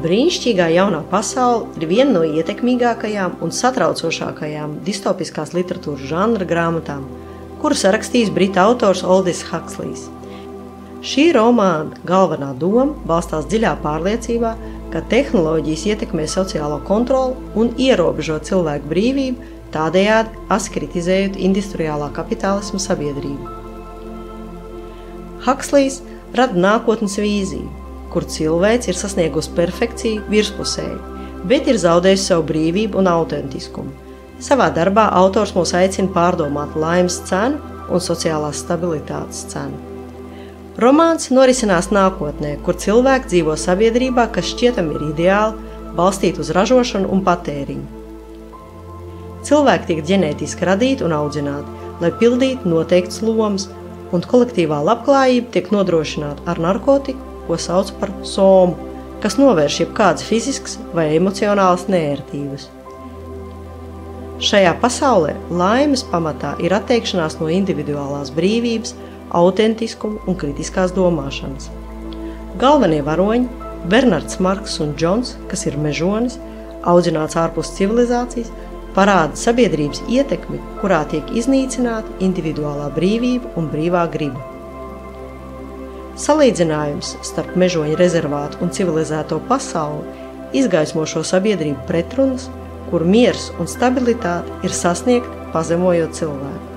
Brīnišķīgā jaunā pasaule ir viena no ietekmīgākajām un satraucošākajām distopiskās literatūras žanra grāmatām, kuru sarakstījis britu autors Aldis Huxlejs. Šī romāna galvenā doma balstās dziļā pārliecībā, ka tehnoloģijas ietekmē sociālo kontroli un ierobežo cilvēku brīvību, tādējādi askritizējot industriālā kapitālisma sabiedrību. Huxlejs rada nākotnes vīziju, kur cilvēks ir sasniegusi perfekciju virspusēji, bet ir zaudējusi savu brīvību un autentiskumu. Savā darbā autors mūs aicina pārdomāt laimes cenu un sociālās stabilitātes cenu. Romāns norisinās nākotnē, kur cilvēki dzīvo sabiedrībā, kas šķietami ir ideāli, balstīta uz ražošanu un patēriņu. Cilvēki tiek ģenētiski radīti un audzināti, lai pildītu noteiktas lomas, un kolektīvā labklājība tiek nodrošināta ar narkotiku, ko sauc par somu, kas novērš jebkādas fiziskas vai emocionālas neērtības. Šajā pasaulē laimes pamatā ir atteikšanās no individuālās brīvības, autentiskuma un kritiskās domāšanas. Galvenie varoņi Bernards Marks un Džons, kas ir mežonis, audzināts ārpus civilizācijas, parāda sabiedrības ietekmi, kurā tiek iznīcināta individuālā brīvība un brīvā griba. Salīdzinājums starp mežoņu rezervātu un civilizēto pasauli izgaismo šo sabiedrību pretrunas, kur miers un stabilitāte ir sasniegti, pazemojot cilvēku.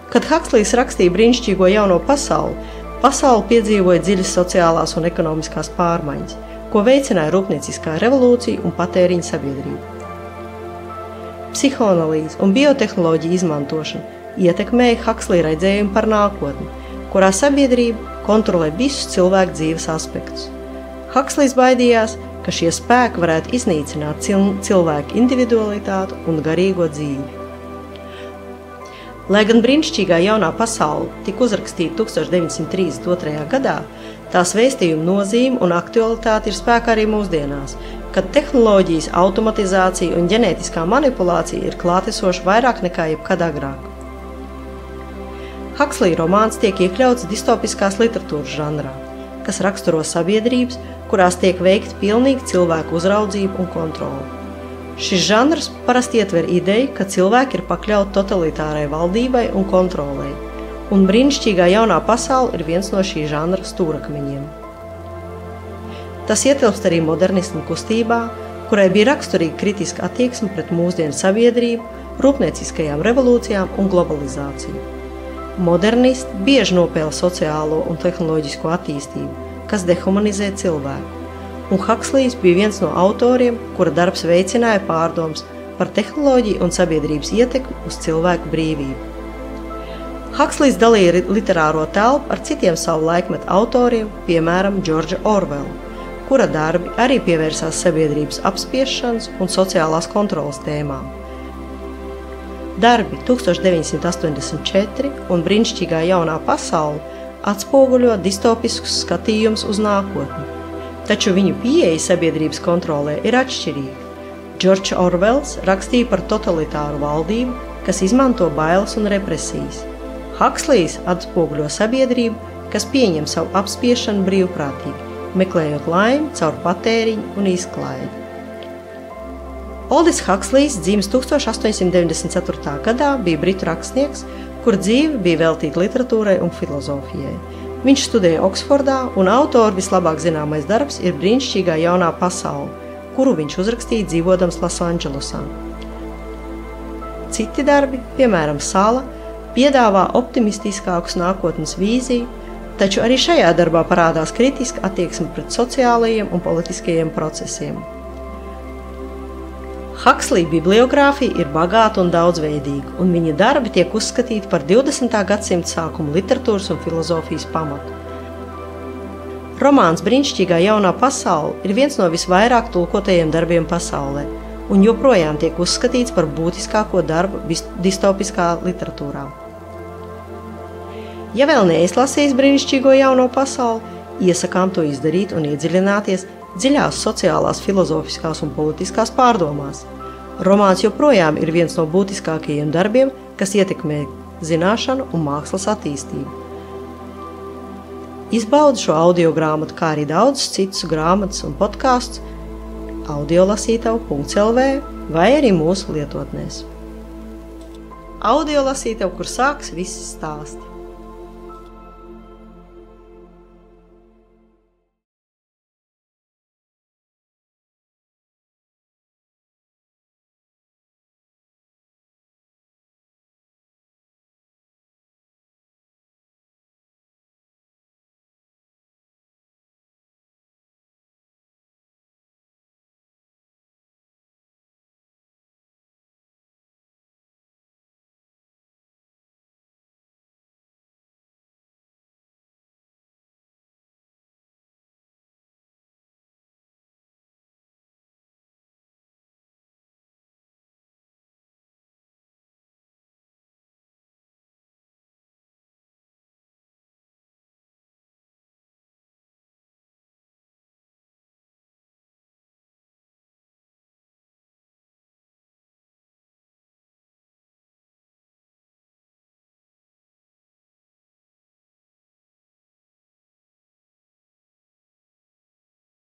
Kad Huxlejs rakstīja brīnišķīgo jauno pasauli, pasaule piedzīvoja dziļas sociālās un ekonomiskās pārmaiņas, ko veicināja rūpnieciskā revolūcija un patēriņa sabiedrība. Psihoanalīze un biotehnoloģija izmantošana ietekmēja Huxleja redzējumu par nākotni, kurā sabiedrība kontrolē visus cilvēku dzīves aspektus. Huxlejs baidījās, ka šie spēki varētu iznīcināt cilvēku individualitāti un garīgo dzīvi. Lai gan brīnišķīgā jaunā pasaule tika uzrakstīta 1932. gadā, tās vēstījuma nozīme un aktualitāte ir spēkā arī mūsdienās, kad tehnoloģijas, automatizācija un ģenētiskā manipulācija ir klātesoša vairāk nekā jebkad agrāk. Huxleja romāns tiek iekļauts distopiskās literatūras žanrā, kas raksturo sabiedrības, kurās tiek veikta pilnīga cilvēku uzraudzība un kontrole. Šis žanrs parasti ietver ideju, ka cilvēki ir pakļauti totalitārai valdībai un kontrolei, un brīnišķīgā jaunā pasaule ir viens no šī žanra stūrakmeņiem. Tas ietilpst arī modernismu kustībā, kurai bija raksturīga kritiska attieksme pret mūsdienu sabiedrību, rūpnieciskajām revolūcijām un globalizāciju. Modernisti bieži nopēla sociālo un tehnoloģisko attīstību, kas dehumanizē cilvēku, un Huxlejs bija viens no autoriem, kura darbs veicināja pārdomas par tehnoloģiju un sabiedrības ietekmi uz cilvēku brīvību. Huxlejs dalīja literāro telpu ar citiem savu laikmetu autoriem, piemēram, Džordža Orvela, kura darbi arī pievērsās sabiedrības apspiešanas un sociālās kontrolas tēmām. Darbi 1984 un brīnišķīgā jaunā pasaule atspoguļo distopiskus skatījumus uz nākotni, taču viņu pieeja sabiedrības kontrolē ir atšķirīga. Džordžs Orvels rakstīja par totalitāru valdību, kas izmanto bailes un represijas. Huxlejs atspoguļo sabiedrību, kas pieņem savu apspiešanu brīvprātīgi, meklējot laimi caur patēriņu un izklaidi. Aldis Huxlejs dzimis 1894. gadā bija britu rakstnieks, kur dzīve bija veltīta literatūrai un filozofijai. Viņš studēja Oksfordā, un autora vislabāk zināmais darbs ir brīnišķīgā jaunā pasaule, kuru viņš uzrakstīja dzīvodams Losandželosā. Citi darbi, piemēram Sala, piedāvā optimistiskākus nākotnes vīziju, taču arī šajā darbā parādās kritiska attieksme pret sociālajiem un politiskajiem procesiem. Huxleja bibliogrāfija ir bagāta un daudzveidīga, un viņa darbi tiek uzskatīti par 20. gadsimta sākuma literatūras un filozofijas pamatu. Romāns Brīnišķīgā jaunā pasaule ir viens no visvairāk tulkotajiem darbiem pasaulē, un joprojām tiek uzskatīts par būtiskāko darbu distopiskā literatūrā. Ja vēl neizlasījis Brīnišķīgo jauno pasauli, iesakām to izdarīt un iedziļināties dziļās sociālās, filozofiskās un politiskās pārdomās. Romāns joprojām ir viens no būtiskākajiem darbiem, kas ietekmē zināšanu un mākslas attīstību. Izbaudi šo audio grāmatu, kā arī daudzas citas grāmatas un podkāstus audiolasītavu.lv vai arī mūsu lietotnēs. Audiolasītavu, kur sāks visi stāsti.